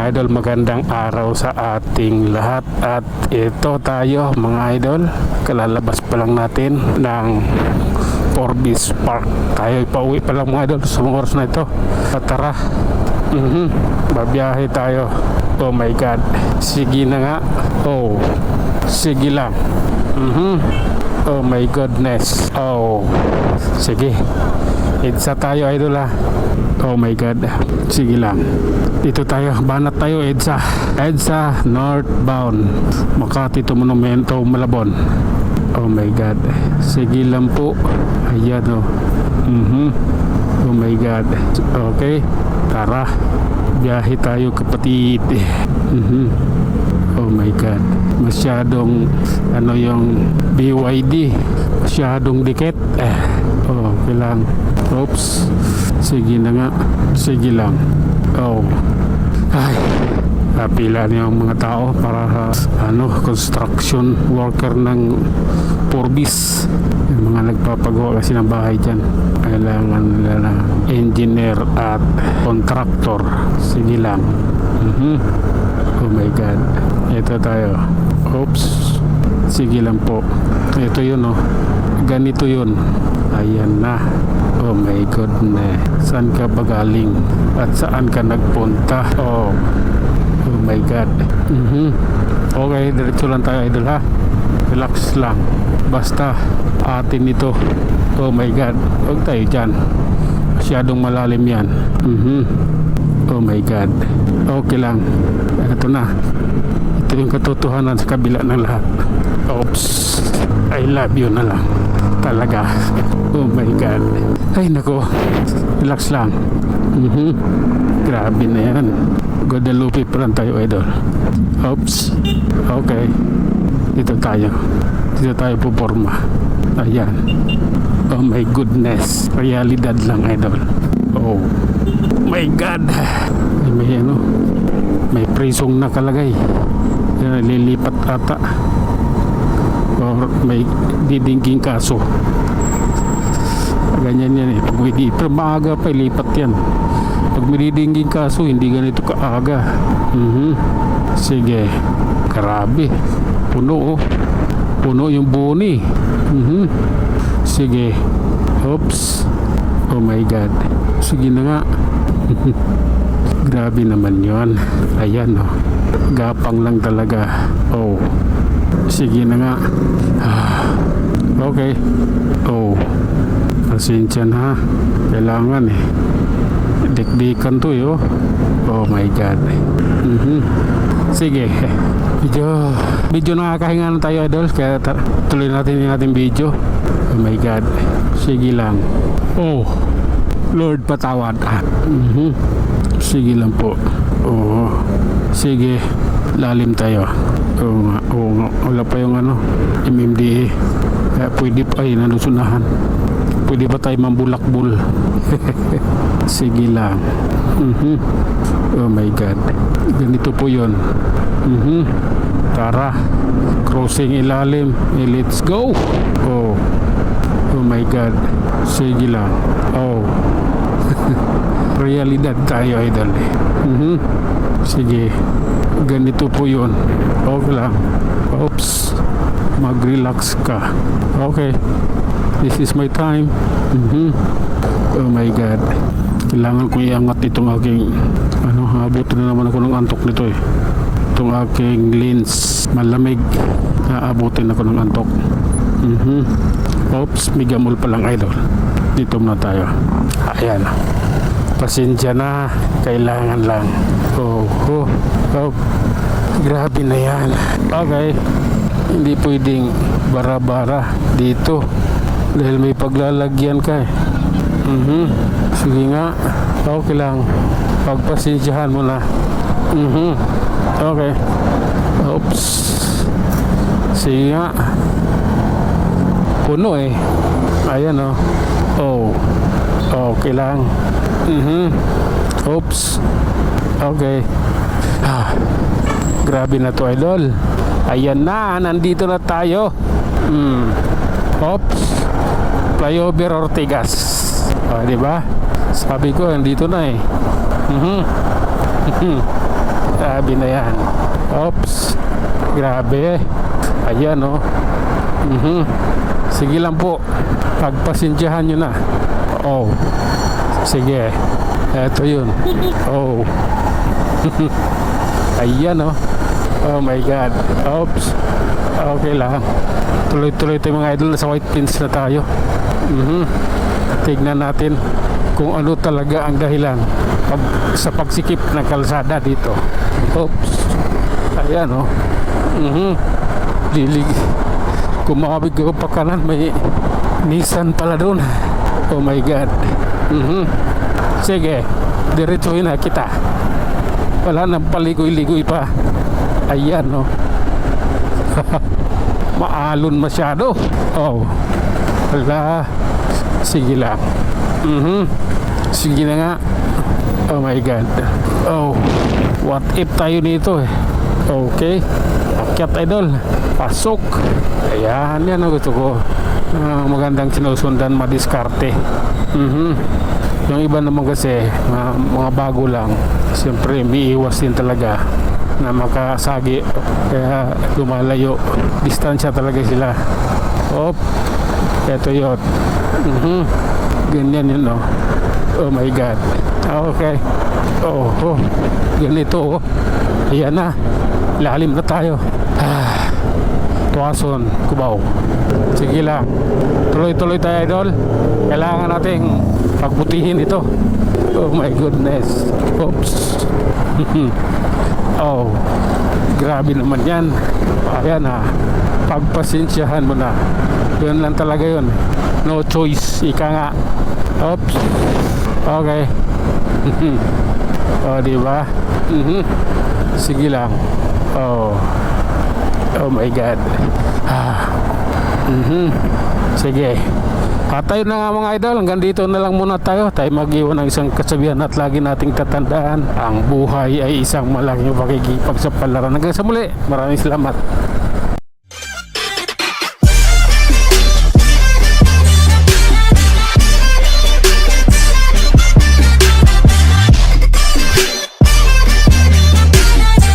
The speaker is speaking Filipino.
mga idol, magandang araw sa ating lahat. At ito tayo mga idol, kalalabas pa lang natin ng Forbes Park. Tayo pauwi pa lang mga idol sa mga oras na ito. At tara, babiyahe tayo. Oh my god, sige na nga. Oh, sige lang. Oh my goodness. Oh, sige, EDSA tayo idol ha. Oh my god, sige lang. Dito tayo, banat tayo EDSA northbound Makati to Monumento, Malabon. Oh my god, sige lang po. Ayan oh. Oh my god. Okay, tara, biyahe tayo kapatid. Oh my god, masyadong ano yung BYD, masyadong dikit. Oh, kailang. Oops, sige na nga, sige lang. Oh, ay, pila niyo ang mga tao para construction worker ng Forbes. Yung mga nagpapagawa kasi ng bahay dyan, kailangan nila na engineer at contractor. Sige lang. Oh my god, ito tayo. Oops, sige lang po. Ito yun oh, ganito yun. Ayan na. Oh my goodness, saan ka ba galing at saan ka nagpunta? Oh my god. Okay, diretso lang tayo idol ha. Relax lang, basta atin ito. Oh my god, huwag tayo dyan, masyadong malalim yan. Oh my god, okay lang. Ito na, ito yung katotohanan sa kabila ng lahat. Oops, I love you na lang talaga. Oh my god, ay nako, relax lang. Grabe na yan. Guadalupe pa lang tayo idol. Oops, okay, dito tayo puporma. Ayan. Oh my goodness, realidad lang idol. Oh my god, may prisong nakalagay. Lilipat ata or may didingking kaso. Ganyan yan eh. Pag may dito maaga pa ilipat yan. Pag may didingking kaso hindi ganito kaaga. Sige, grabe, puno oh, puno yung buni. Sige, oops, oh my god, sige na nga. Grabe naman yon. Ayan oh, gapang lang talaga. Oh, sige na nga. Okay. Oh, pasensya na ha, kailangan eh, dikdikan to yo. Oh my god. Sige, medyo nakakahinga na tayo idol, kaya tuloy natin yung ating video. Oh my god, sige lang. Oh Lord, patawad. Sige lang po. Oh, sige, lalim tayo. Oo nga, wala pa yung MMDA. Kaya pwede pa nanusunahan. Pwede ba tayo mambulakbul? Sige lang. Oh my god, ganito po yun. Tara, crossing ilalim. Let's go. Oh my god, sige lang. Oh realidad tayo idol eh. Sige, ganito po yun. Okay lang. Oops, mag-relax ka. Okay, this is my time. Oh my god, kailangan ko iangat itong aking abutin na naman ako ng antok nito eh. Itong aking lens, malamig, naabutin ako ng antok. Oops, may gamol pa lang idol. Dito muna tayo. Ayan, pasensya na, kailangan lang. Oh, grabe na yan. Okay, hindi pwedeng bara-bara dito dahil may paglalagyan ka eh. Sige nga, okay lang, pagpasensyahan mo na. Okay. Oops, sige nga, puno eh. Ayan oh. Oh, okay lang. Oops, okay. Grabe na to idol. Ayan na, nandito na tayo. Oops, flyover Ortigas. Diba? Sabi ko, nandito na eh. Sabi na yan. Oops. Grabe. Ayan, oh. Sige lang po. Pagpasensyahan nyo na. Oh. Sige. Eto yun. Oh. Ayan, oh. Oh my God. Oops. Okay lang. Tuloy-tuloy tayo mga idol. Sa White Plains na tayo. Tignan natin kung ano talaga ang dahilan sa pagsikip ng kalsada dito. Oops. Ayan, oh. Lilig. Kung makabig ko pa kanan, may Nissan pala doon. Oh my God. Sige, diretsuhin na kita. Wala nang paligoy-ligoy pa. Ayan, no. Maalon masyado. Oh. Wala. Sige lang. Sige na nga. Oh my God. Oh. What if tayo nito eh. Okay. Akyat idol. Pasok. Ayan, yan ang gusto ko. Magandang sinusundan, madiskarte. Yung iba naman kasi mga bago lang, siyempre may iwas din talaga na makasagi, kaya lumalayo, distansya talaga sila. Eto yun. Ganyan yun, no. Oh my God. Okay. Ganito, oh. Ayan na, lalim na tayo. Tuwason, Cubao. Sige lang, tuloy-tuloy tayo idol. Kailangan nating pagbutihin ito. Oh my goodness. Oops. Oh, grabe naman yan. Ayan, ha. Pagpasensyahan mo na. Yun lang talaga yun. No choice, ika nga. Oops. Okay. Oh, diba? Sige lang. Oh my God. Sige. At tayo na nga mga idol, hanggang dito na lang muna tayo. Tayo mag-iwan ng isang kasabihan at lagi nating tatandaan, ang buhay ay isang malaking pakikipagsapalaran. Hanggang sa muli, maraming salamat.